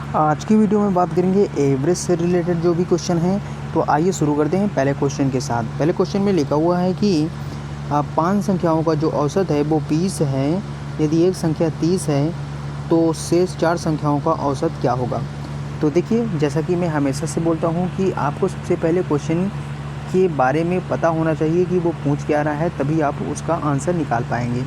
आज की वीडियो में बात करेंगे एवरेज से रिलेटेड जो भी क्वेश्चन हैं। तो आइए शुरू करते हैं पहले क्वेश्चन के साथ। पहले क्वेश्चन में लिखा हुआ है कि 5 संख्याओं का जो औसत है वो 20 है। यदि एक संख्या 30 है तो शेष 4 संख्याओं का औसत क्या होगा। तो देखिए, जैसा कि मैं हमेशा से बोलता हूँ कि आपको सबसे पहले क्वेश्चन के बारे में पता होना चाहिए कि वो पूछ क्या रहा है, तभी आप उसका आंसर निकाल पाएंगे।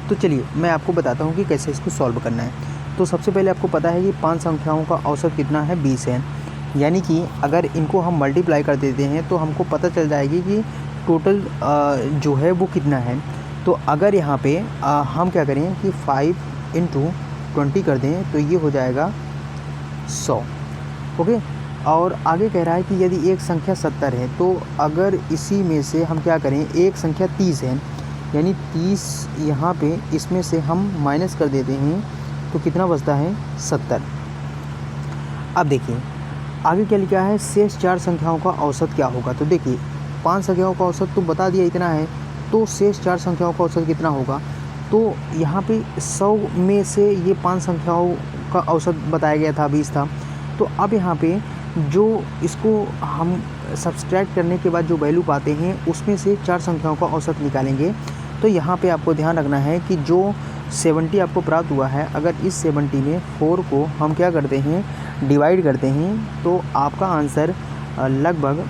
तो चलिए मैं आपको बताता हूँ कि कैसे इसको सॉल्व करना है। तो सबसे पहले आपको पता है कि 5 संख्याओं का औसत कितना है, 20 है। यानी कि अगर इनको हम मल्टीप्लाई कर देते हैं तो हमको पता चल जाएगी कि टोटल जो है वो कितना है। तो अगर यहाँ पे हम क्या करें कि 5 × 20 कर दें तो ये हो जाएगा 100। ओके। और आगे कह रहा है कि यदि एक संख्या 70 है तो अगर इसी में से हम क्या करें, एक संख्या 30 है, यानी 30 यहाँ पे इसमें से हम माइनस कर देते हैं तो कितना बचता है, 70। अब देखिए आगे क्या लिखा है, शेष 4 संख्याओं का औसत क्या होगा। तो देखिए 5 संख्याओं का औसत तो बता दिया इतना है, तो शेष 4 संख्याओं का औसत कितना होगा। तो यहाँ पे 100 में से ये 5 संख्याओं का औसत बताया गया था, 20 था। तो अब यहाँ पे जो इसको हम सब्सट्रैक्ट करने के बाद जो वैल्यू पाते हैं उसमें से 4 संख्याओं का औसत निकालेंगे। तो यहाँ पे आपको ध्यान रखना है कि जो 70 आपको प्राप्त हुआ है, अगर इस 70 में 4 को हम क्या करते हैं, डिवाइड करते हैं, तो आपका आंसर लगभग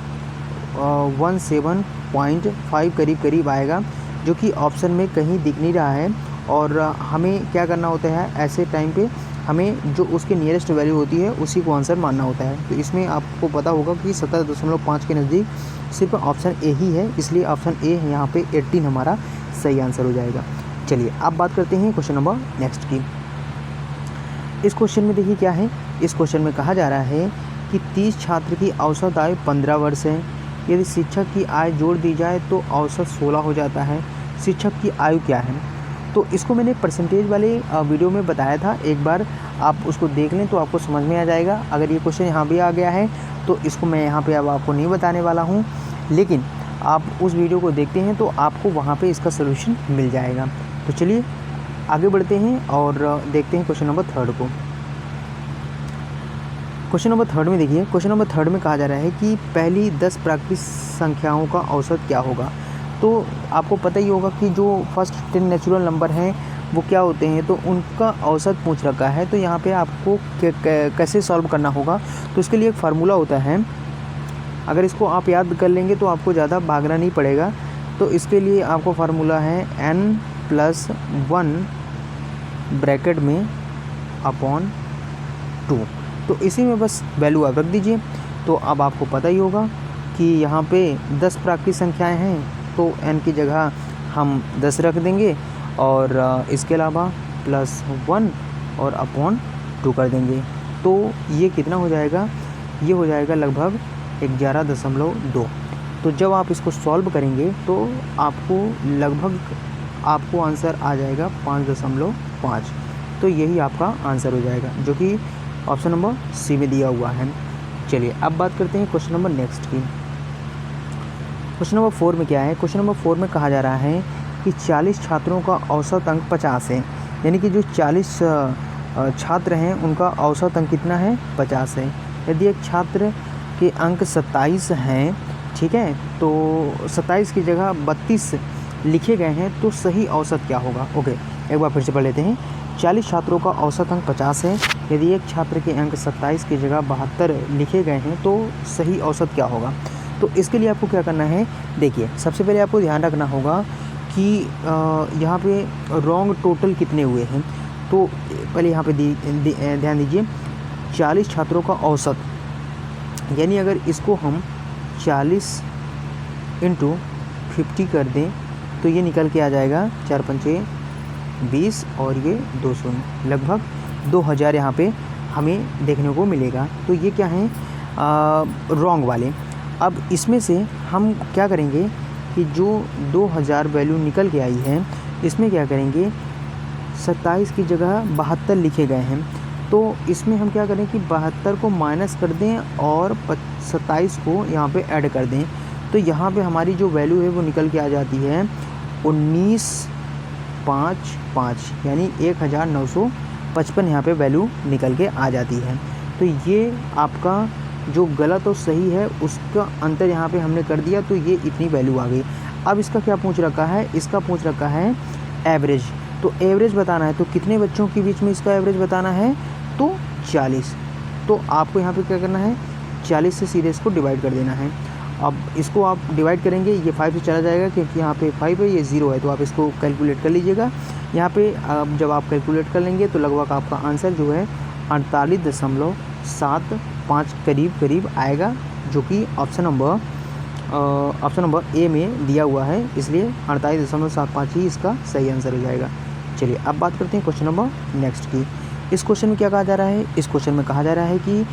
17.5 करीब आएगा, जो कि ऑप्शन में कहीं दिख नहीं रहा है। और हमें क्या करना होता है, ऐसे टाइम पे हमें जो उसके नियरेस्ट वैल्यू होती है उसी को आंसर मानना होता है। तो इसमें आपको पता होगा कि 17.5 के नज़दीक सिर्फ ऑप्शन ए ही है, इसलिए ऑप्शन ए यहाँ पे 18 हमारा सही आंसर हो जाएगा। चलिए अब बात करते हैं क्वेश्चन नंबर नेक्स्ट की। इस क्वेश्चन में देखिए क्या है, इस क्वेश्चन में कहा जा रहा है कि 30 छात्र की औसत आयु 15 वर्ष है। यदि शिक्षक की आय जोड़ दी जाए तो औसत 16 हो जाता है। शिक्षक की आयु क्या है। तो इसको मैंने परसेंटेज वाले वीडियो में बताया था, एक बार आप उसको देख लें तो आपको समझ में आ जाएगा। अगर ये क्वेश्चन यहाँ भी आ गया है तो इसको मैं यहाँ पे अब आपको नहीं बताने वाला हूँ, लेकिन आप उस वीडियो को देखते हैं तो आपको वहाँ पे इसका सलूशन मिल जाएगा। तो चलिए आगे बढ़ते हैं और देखते हैं क्वेश्चन नंबर 3 को। क्वेश्चन नंबर 3 में देखिए, क्वेश्चन नंबर 3 में कहा जा रहा है कि पहली 10 प्राकृतिक संख्याओं का औसत क्या होगा। तो आपको पता ही होगा कि जो फर्स्ट 10 नेचुरल नंबर हैं वो क्या होते हैं, तो उनका औसत पूछ रखा है। तो यहाँ पे आपको कैसे सॉल्व करना होगा, तो इसके लिए एक फार्मूला होता है। अगर इसको आप याद कर लेंगे तो आपको ज़्यादा भागना नहीं पड़ेगा। तो इसके लिए आपको फार्मूला है n+1 ब्रैकेट में अपॉन 2। तो इसी में बस वैल्यू आप रख दीजिए। तो अब आपको पता ही होगा कि यहाँ पे 10 प्राकृतिक संख्याएं हैं, तो n की जगह हम 10 रख देंगे और इसके अलावा +1 और अपॉन 2 कर देंगे। तो ये कितना हो जाएगा, ये हो जाएगा लगभग 11.2। तो जब आप इसको सॉल्व करेंगे तो आपको आंसर आ जाएगा 5.5। तो यही आपका आंसर हो जाएगा, जो कि ऑप्शन नंबर सी में दिया हुआ है। चलिए अब बात करते हैं क्वेश्चन नंबर नेक्स्ट की। क्वेश्चन नंबर 4 में क्या है, क्वेश्चन नंबर 4 में कहा जा रहा है कि 40 छात्रों का औसत अंक 50 है। यानी कि जो 40 छात्र हैं उनका औसत अंक कितना है, 50 है। यदि एक छात्र के अंक 27 हैं, ठीक है, तो 27 की जगह 32 लिखे गए हैं, तो सही औसत क्या होगा। ओके, एक बार फिर से पढ़ लेते हैं। 40 छात्रों का औसत अंक 50 है। यदि एक छात्र के अंक 27 की जगह 72 लिखे गए हैं तो सही औसत क्या होगा। तो इसके लिए आपको क्या करना है, देखिए सबसे पहले आपको ध्यान रखना होगा कि यहाँ पे रॉन्ग टोटल कितने हुए हैं। तो पहले यहाँ पे ध्यान दीजिए, 40 छात्रों का औसत, यानी अगर इसको हम 40 × 50 कर दें तो ये निकल के आ जाएगा 4 पंचे 20 और ये 200, लगभग 2000 यहाँ पे हमें देखने को मिलेगा। तो ये क्या है, रॉन्ग वाले। अब इसमें से हम क्या करेंगे कि जो 2000 वैल्यू निकल के आई है, इसमें क्या करेंगे, 27 की जगह 72 लिखे गए हैं, तो इसमें हम क्या करें कि 72 को माइनस कर दें और 27 को यहाँ पे ऐड कर दें। तो यहाँ पे हमारी जो वैल्यू है वो निकल के आ जाती है 1955, यानी 1955 यहाँ पे वैल्यू निकल के आ जाती है। तो ये आपका जो गलत और सही है उसका अंतर यहाँ पे हमने कर दिया, तो ये इतनी वैल्यू आ गई। अब इसका क्या पूछ रखा है, इसका पूछ रखा है एवरेज। तो एवरेज बताना है, तो कितने बच्चों के बीच में इसका एवरेज बताना है, तो 40। तो आपको यहाँ पे क्या करना है, 40 से सीधे इसको डिवाइड कर देना है। अब इसको आप डिवाइड करेंगे, ये 5 से चला जाएगा क्योंकि यहाँ पे 5 है, ये 0 है, तो आप इसको कैलकुलेट कर लीजिएगा। यहाँ पे अब जब आप कैलकुलेट कर लेंगे तो लगभग आपका आंसर जो है 48.75 करीब आएगा, जो कि ऑप्शन नंबर ए में दिया हुआ है, इसलिए 48.75 ही इसका सही आंसर हो जाएगा। चलिए अब बात करते हैं क्वेश्चन नंबर नेक्स्ट की। इस क्वेश्चन में क्या कहा जा रहा है, इस क्वेश्चन में कहा जा रहा है कि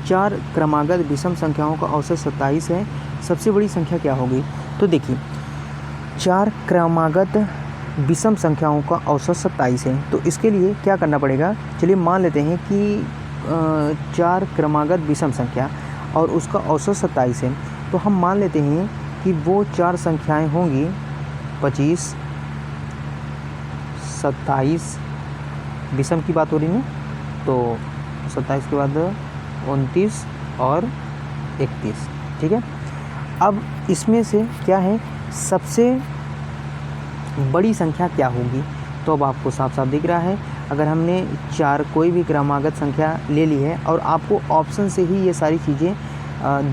4 क्रमागत विषम संख्याओं का औसत 27 है, सबसे बड़ी संख्या क्या होगी। तो देखिए 4 क्रमागत विषम संख्याओं का औसत 27 है, तो इसके लिए क्या करना पड़ेगा। चलिए मान लेते हैं कि 4 क्रमागत विषम संख्या और उसका औसत 27 है, तो हम मान लेते हैं कि वो 4 संख्याएं होंगी 25, 27, विषम की बात हो रही है, तो 27 के बाद 29 और 31, ठीक है। अब इसमें से क्या है, सबसे बड़ी संख्या क्या होगी, तो अब आपको साफ साफ दिख रहा है। अगर हमने 4 कोई भी क्रमागत संख्या ले ली है और आपको ऑप्शन से ही ये सारी चीज़ें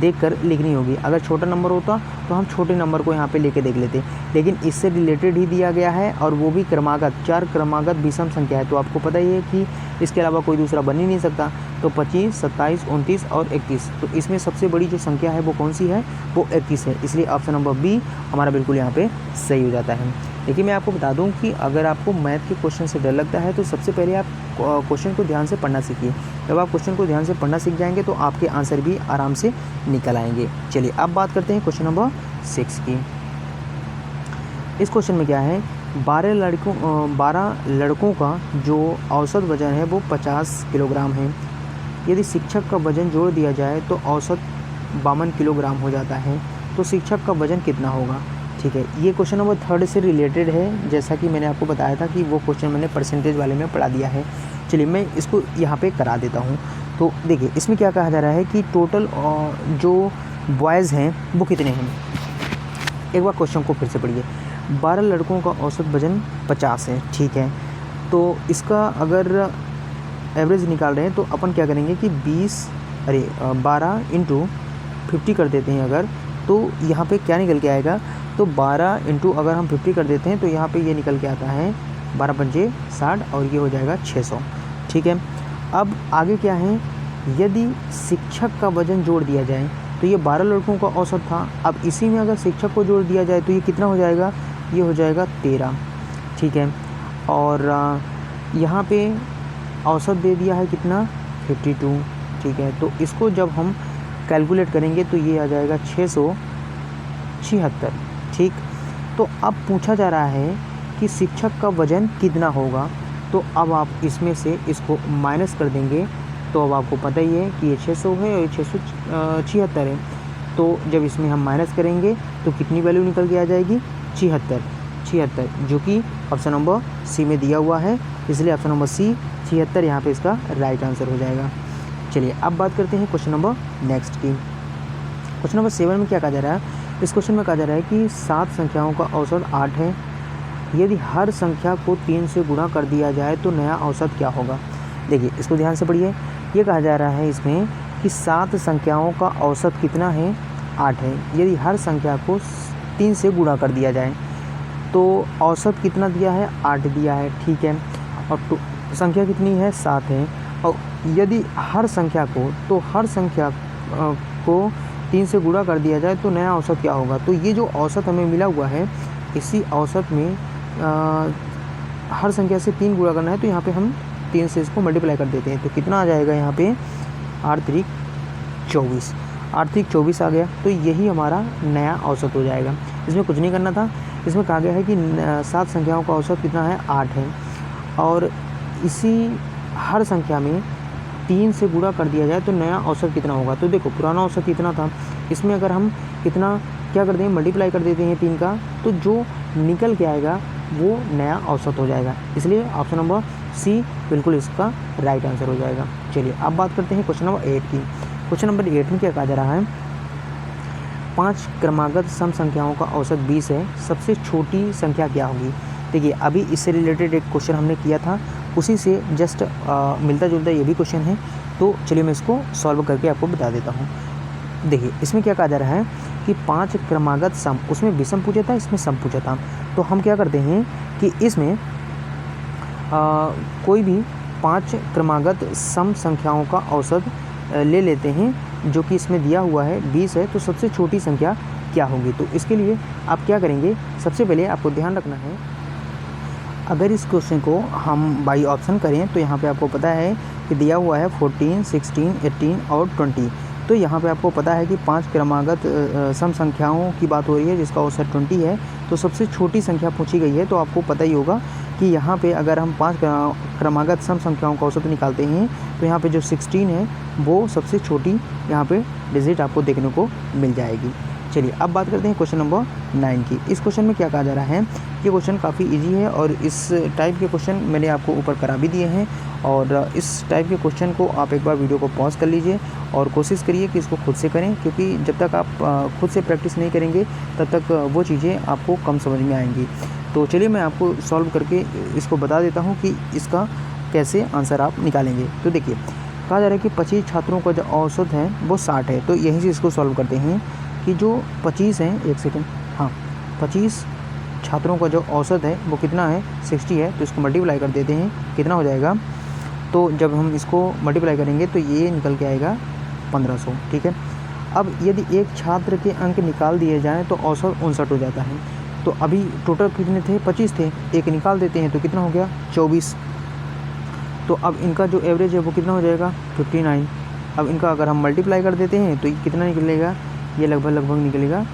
देखकर लिखनी होगी। अगर छोटा नंबर होता तो हम छोटे नंबर को यहाँ पे लेके देख लेते, लेकिन इससे रिलेटेड ही दिया गया है और वो भी क्रमागत, 4 क्रमागत विषम संख्या है, तो आपको पता ही है कि इसके अलावा कोई दूसरा बन ही नहीं सकता। तो 25, 27, 29 और 31, तो इसमें सबसे बड़ी जो संख्या है वो कौन सी है, वो 31 है, इसलिए ऑप्शन नंबर बी हमारा बिल्कुल यहाँ पे सही हो जाता है। देखिए मैं आपको बता दूं कि अगर आपको मैथ के क्वेश्चन से डर लगता है तो सबसे पहले आप क्वेश्चन को ध्यान से पढ़ना सीखिए। जब आप क्वेश्चन को ध्यान से पढ़ना सीख जाएंगे तो आपके आंसर भी आराम से निकल आएंगे। चलिए अब बात करते हैं क्वेश्चन नंबर 6 की। इस क्वेश्चन में क्या है, 12 लड़कों का जो औसत वजन है वो 50 किलोग्राम है। यदि शिक्षक का वजन जोड़ दिया जाए तो औसत 52 किलोग्राम हो जाता है, तो शिक्षक का वजन कितना होगा। ठीक है, ये क्वेश्चन नंबर 3 से रिलेटेड है, जैसा कि मैंने आपको बताया था कि वो क्वेश्चन मैंने परसेंटेज वाले में पढ़ा दिया है। चलिए मैं इसको यहाँ पे करा देता हूँ। तो देखिए इसमें क्या कहा जा रहा है कि टोटल जो बॉयज़ हैं वो कितने हैं। एक बार क्वेश्चन को फिर से पढ़िए। 12 लड़कों का औसत वजन 50 है, ठीक है। तो इसका अगर एवरेज निकाल रहे हैं तो अपन क्या करेंगे कि 12 इंटू 50 कर देते हैं अगर, तो यहाँ पे क्या निकल के आएगा, तो 12 इंटू अगर हम 50 कर देते हैं तो यहाँ पे ये निकल के आता है 12 पंजे 60 और ये हो जाएगा 600, ठीक है। अब आगे क्या है, यदि शिक्षक का वजन जोड़ दिया जाए तो ये 12 लड़कों का औसत था, अब इसी में अगर शिक्षक को जोड़ दिया जाए तो ये कितना हो जाएगा, ये हो जाएगा 13, ठीक है। और यहाँ पे औसत दे दिया है कितना, 52, ठीक है। तो इसको जब हम कैलकुलेट करेंगे तो ये आ जाएगा 676, ठीक। तो अब पूछा जा रहा है कि शिक्षक का वजन कितना होगा, तो अब आप इसमें से इसको माइनस कर देंगे, तो अब आपको पता ही है कि ये 600 है और ये 676 है। तो जब इसमें हम माइनस करेंगे तो कितनी वैल्यू निकल के आ जाएगी, 76, जो कि ऑप्शन नंबर सी में दिया हुआ है, इसलिए ऑप्शन नंबर सी 76 यहाँ पे इसका राइट आंसर हो जाएगा। चलिए अब बात करते हैं क्वेश्चन नंबर नेक्स्ट की। क्वेश्चन नंबर 7 में क्या कहा जा रहा है, इस क्वेश्चन में कहा जा रहा है कि 7 संख्याओं का औसत 8 है। यदि हर संख्या को 3 से गुणा कर दिया जाए तो नया औसत क्या होगा। देखिए इसको ध्यान से पढ़िए। ये कहा जा रहा है इसमें कि 7 संख्याओं का औसत कितना है, 8 है। यदि हर संख्या को 3 से गुणा कर दिया जाए तो औसत कितना दिया है, 8 दिया है, ठीक है। और संख्या कितनी है, 7 है। और यदि हर संख्या को 3 से गुणा कर दिया जाए तो नया औसत क्या होगा। तो ये जो औसत हमें मिला हुआ है, इसी औसत में हर संख्या से 3 गुणा करना है, तो यहाँ पे हम 3 से इसको मल्टीप्लाई कर देते हैं, तो कितना आ जाएगा यहाँ पे 8 3 24, 8 3 24 आ गया। तो यही हमारा नया औसत हो जाएगा। इसमें कुछ नहीं करना था, इसमें कहा गया है कि 7 संख्याओं का औसत कितना है, 8 है। और इसी हर संख्या में 3 से गुणा कर दिया जाए तो नया औसत कितना होगा। तो देखो पुराना औसत इतना था, इसमें अगर हम कितना क्या कर देंगे, मल्टीप्लाई कर देते हैं 3 का, तो जो निकल के आएगा वो नया औसत हो जाएगा। इसलिए ऑप्शन नंबर सी बिल्कुल इसका राइट आंसर हो जाएगा। चलिए अब बात करते हैं क्वेश्चन नंबर 8 की। क्वेश्चन नंबर 8 में क्या कहा जा रहा है, 5 क्रमागत सम संख्याओं का औसत 20 है, सबसे छोटी संख्या क्या होगी। देखिए अभी इससे रिलेटेड एक क्वेश्चन हमने किया था, उसी से जस्ट मिलता जुलता ये भी क्वेश्चन है। तो चलिए मैं इसको सॉल्व करके आपको बता देता हूँ। देखिए इसमें क्या कहा जा रहा है कि 5 क्रमागत सम, उसमें विषम पूछा था, इसमें सम पूछा था। तो हम क्या करते हैं कि इसमें कोई भी 5 क्रमागत सम संख्याओं का औसत ले लेते हैं, जो कि इसमें दिया हुआ है 20 है, तो सबसे छोटी संख्या क्या होगी। तो इसके लिए आप क्या करेंगे, सबसे पहले आपको ध्यान रखना है, अगर इस क्वेश्चन को हम बाई ऑप्शन करें तो यहाँ पे आपको पता है कि दिया हुआ है 14, 16, 18 और 20। तो यहाँ पे आपको पता है कि 5 क्रमागत सम संख्याओं की बात हो रही है जिसका औसत 20 है, तो सबसे छोटी संख्या पूछी गई है। तो आपको पता ही होगा कि यहाँ पे अगर हम 5 क्रमागत सम संख्याओं का औसत निकालते हैं तो यहाँ पे जो 16 है वो सबसे छोटी यहाँ पे डिजिट आपको देखने को मिल जाएगी। चलिए अब बात करते हैं क्वेश्चन नंबर 9 की। इस क्वेश्चन में क्या कहा जा रहा है, ये क्वेश्चन काफ़ी इजी है और इस टाइप के क्वेश्चन मैंने आपको ऊपर करा भी दिए हैं। और इस टाइप के क्वेश्चन को आप एक बार वीडियो को पॉज कर लीजिए और कोशिश करिए कि इसको खुद से करें, क्योंकि जब तक आप खुद से प्रैक्टिस नहीं करेंगे तब तक वो चीज़ें आपको कम समझ में आएंगी। तो चलिए मैं आपको सॉल्व करके इसको बता देता हूँ कि इसका कैसे आंसर आप निकालेंगे। तो देखिए कहा जा रहा है कि 25 छात्रों का जो औसत है वो 60 है। तो यहीं से इसको सॉल्व करते हैं कि जो 25 हैं, एक सेकेंड, हाँ 25 छात्रों का जो औसत है वो कितना है, 60 है। तो इसको मल्टीप्लाई कर देते हैं, कितना हो जाएगा। तो जब हम इसको मल्टीप्लाई करेंगे तो ये निकल के आएगा 1500, ठीक है। अब यदि एक छात्र के अंक निकाल दिए जाएँ तो औसत 59 हो जाता है। तो अभी टोटल कितने थे, 25 थे, एक निकाल देते हैं तो कितना हो गया 24। तो अब इनका जो एवरेज है वो कितना हो जाएगा 59। अब इनका अगर हम मल्टीप्लाई कर देते हैं तो ये कितना निकलेगा, ये लगभग निकलेगा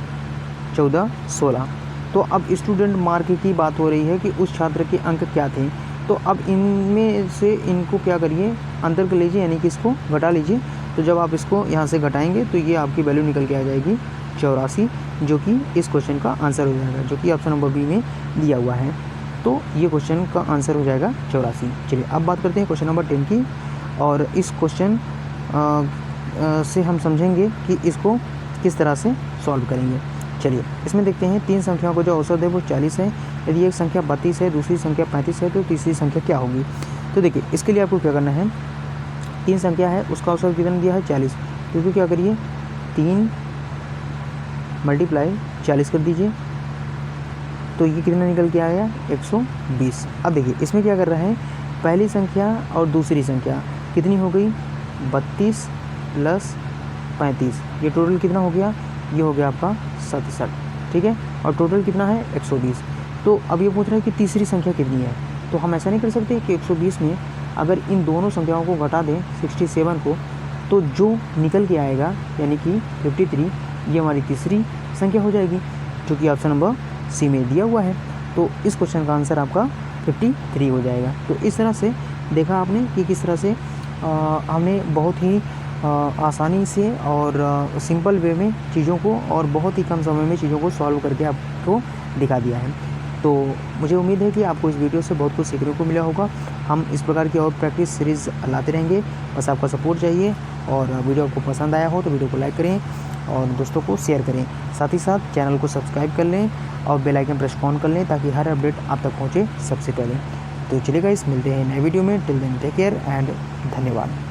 14, 16। तो अब स्टूडेंट मार्क की बात हो रही है कि उस छात्र के अंक क्या थे। तो अब इनमें से इनको क्या करिए, अंतर कर लीजिए, यानी कि इसको घटा लीजिए। तो जब आप इसको यहाँ से घटाएंगे तो ये आपकी वैल्यू निकल के आ जाएगी 84, जो कि इस क्वेश्चन का आंसर हो जाएगा, जो कि ऑप्शन नंबर बी में दिया हुआ है। तो ये क्वेश्चन का आंसर हो जाएगा 84। चलिए अब बात करते हैं क्वेश्चन नंबर 10 की। और इस क्वेश्चन से हम समझेंगे कि इसको किस तरह से सॉल्व करेंगे। चलिए इसमें देखते हैं, 3 संख्याओं का जो औसत है वो 40 है। यदि एक संख्या 32 है, दूसरी संख्या 35 है, तो तीसरी संख्या क्या होगी। तो देखिए इसके लिए आपको क्या करना है, 3 संख्या है उसका औसत कितना दिया है 40, क्योंकि क्या करिए 3 मल्टीप्लाई 40 कर दीजिए, तो ये कितना निकल के आया 120। अब देखिए इसमें क्या कर रहा है, पहली संख्या और दूसरी संख्या कितनी हो गई 32 + 35, ये टोटल कितना हो गया, ये हो गया आपका 67, ठीक है। और टोटल कितना है 120। तो अब ये पूछ रहा है कि तीसरी संख्या कितनी है। तो हम ऐसा नहीं कर सकते कि 120 में अगर इन दोनों संख्याओं को घटा दें 67 को, तो जो निकल के आएगा यानी कि 53, ये हमारी तीसरी संख्या हो जाएगी, जो कि ऑप्शन नंबर सी में दिया हुआ है। तो इस क्वेश्चन का आंसर आपका 53 हो जाएगा। तो इस तरह से देखा आपने कि किस तरह से हमने बहुत ही आसानी से और सिंपल वे में चीज़ों को और बहुत ही कम समय में चीज़ों को सॉल्व करके आपको दिखा दिया है। तो मुझे उम्मीद है कि आपको इस वीडियो से बहुत कुछ सीखने को मिला होगा। हम इस प्रकार की और प्रैक्टिस सीरीज़ लाते रहेंगे, बस आपका सपोर्ट चाहिए। और वीडियो आपको पसंद आया हो तो वीडियो को लाइक करें और दोस्तों को शेयर करें। साथ ही साथ चैनल को सब्सक्राइब कर लें और बेल आइकन प्रेस ऑन कर लें, ताकि हर अपडेट आप तक पहुँचे सबसे पहले। तो चलिए गाइस, मिलते हैं नए वीडियो में। Till then take care and धन्यवाद।